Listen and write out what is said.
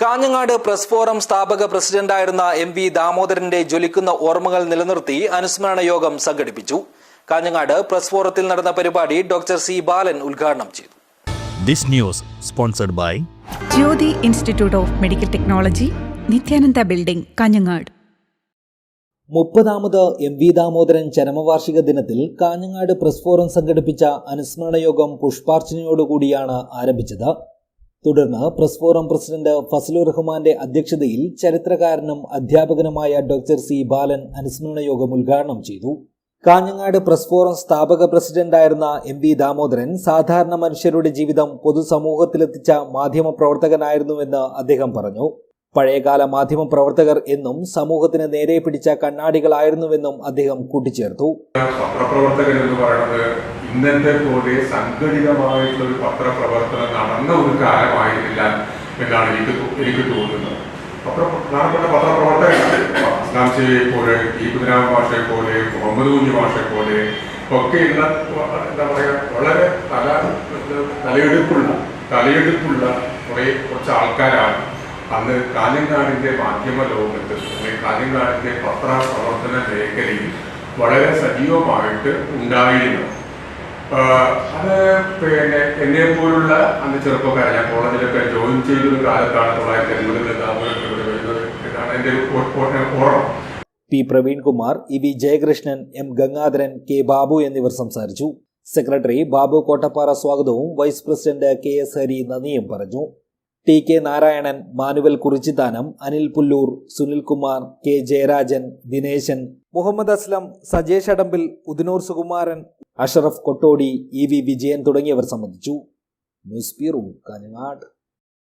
Kanhangad press forum സ്ഥാപക പ്രസിഡന്റായിരുന്ന MV ദാമോദരന്റെ ജ്വലിക്കുന്ന ഓർമ്മകൾ നിലനിർത്തി അനുസ്മരണ യോഗം സംഘടിപ്പിച്ചു. കാഞ്ഞങ്ങാട് പ്രസ് ഫോറത്തിൽ നടന്ന പരിപാടി ഡോക്ടർ C. ബാലൻ ഉദ്ഘാടനം ചെയ്തു. This news sponsored by Jyothi institute of medical technology, Nithyananda building, Kanhangad. 30ാമത് MV ദാമോദരൻ ചരമവാർഷിക ദിനത്തിൽ കാഞ്ഞങ്ങാട് പ്രസ് ഫോറം സംഘടിപ്പിച്ച അനുസ്മരണ യോഗം പുഷ്പാർച്ചനയോടുകൂടിയാണ് ആരംഭിച്ചത്. തുടർന്ന് പ്രസ് ഫോറം പ്രസിഡന്റ് ഫസലുർ റഹ്മാന്റെ അധ്യക്ഷതയിൽ ചരിത്രകാരനും അധ്യാപകനുമായ ഡോക്ടർ C. ബാലൻ അനുസ്മരണ യോഗം ഉദ്ഘാടനം ചെയ്തു. കാഞ്ഞങ്ങാട് പ്രസ് ഫോറം സ്ഥാപക പ്രസിഡന്റായിരുന്ന MV ദാമോദരൻ സാധാരണ മനുഷ്യരുടെ ജീവിതം പൊതുസമൂഹത്തിലെത്തിച്ച മാധ്യമപ്രവർത്തകനായിരുന്നുവെന്ന് അദ്ദേഹം പറഞ്ഞു. പഴയകാല മാധ്യമപ്രവർത്തകർ എന്നും സമൂഹത്തിന് നേരെ പിടിച്ച കണ്ണാടികളായിരുന്നുവെന്നും അദ്ദേഹം കൂട്ടിച്ചേർത്തു. പത്രപ്രവർത്തകൻ എന്ന് പറയുന്നത് ഇന്നത്തെ പോലെ സംഘടിതമായിട്ടുള്ള ഒരു പത്രപ്രവർത്തനം നടന്ന ഒരു കാലമായിരുന്നില്ല എന്നാണ് എനിക്ക് തോന്നുന്നത്. പ്രധാനപ്പെട്ട പത്രപ്രവർത്തകർ അസ്ലാംശയെ പോലെ, ഈപുദ്രാം ഭാഷയെ പോലെ, മുഹമ്മദ് കുഞ്ഞി ഭാഷയെ പോലെ ഒക്കെയുള്ള എന്താ പറയുക, വളരെ തലയെടുപ്പുള്ള കുറച്ച് ആൾക്കാരാണ് അന്ന് കാഞ്ഞങ്ങാടിൻ്റെ മാധ്യമ ലോകത്ത് അല്ലെങ്കിൽ കാഞ്ഞങ്ങാടിൻ്റെ പത്രപ്രവർത്തന മേഖലയിൽ വളരെ സജീവമായിട്ട് ഉണ്ടായിരുന്നു. അത് എന്നെ പോലുള്ള അന്ന് ചെറുപ്പക്കാരൻ, ഞാൻ കോളേജിലൊക്കെ ജോയിൻ ചെയ്തൊരു കാലത്താണ് 1980 ദാമോദരൻ വരുന്നത് എന്നാണ് എൻ്റെ ഓർമ്മ. P. Praveenkumar, EV Jayakrishnan, M. Gangadharan, K. Babu എന്നിവർ സംസാരിച്ചു. സെക്രട്ടറി ബാബു കോട്ടപ്പാറ സ്വാഗതവും വൈസ് പ്രസിഡന്റ് KS ഹരി നന്ദിയും പറഞ്ഞു. TK Narayanan, Manuel Kurichithanam, Anil Pullur, Sunilkumar, K. Jayarajan, Dineshan, Muhammad Aslam, Sajesh Adambil, Udinur Sukumaran, Ashraf Kottodi, EV Vijayan തുടങ്ങിയവർ സംബന്ധിച്ചു. News bureau, Kanhangad.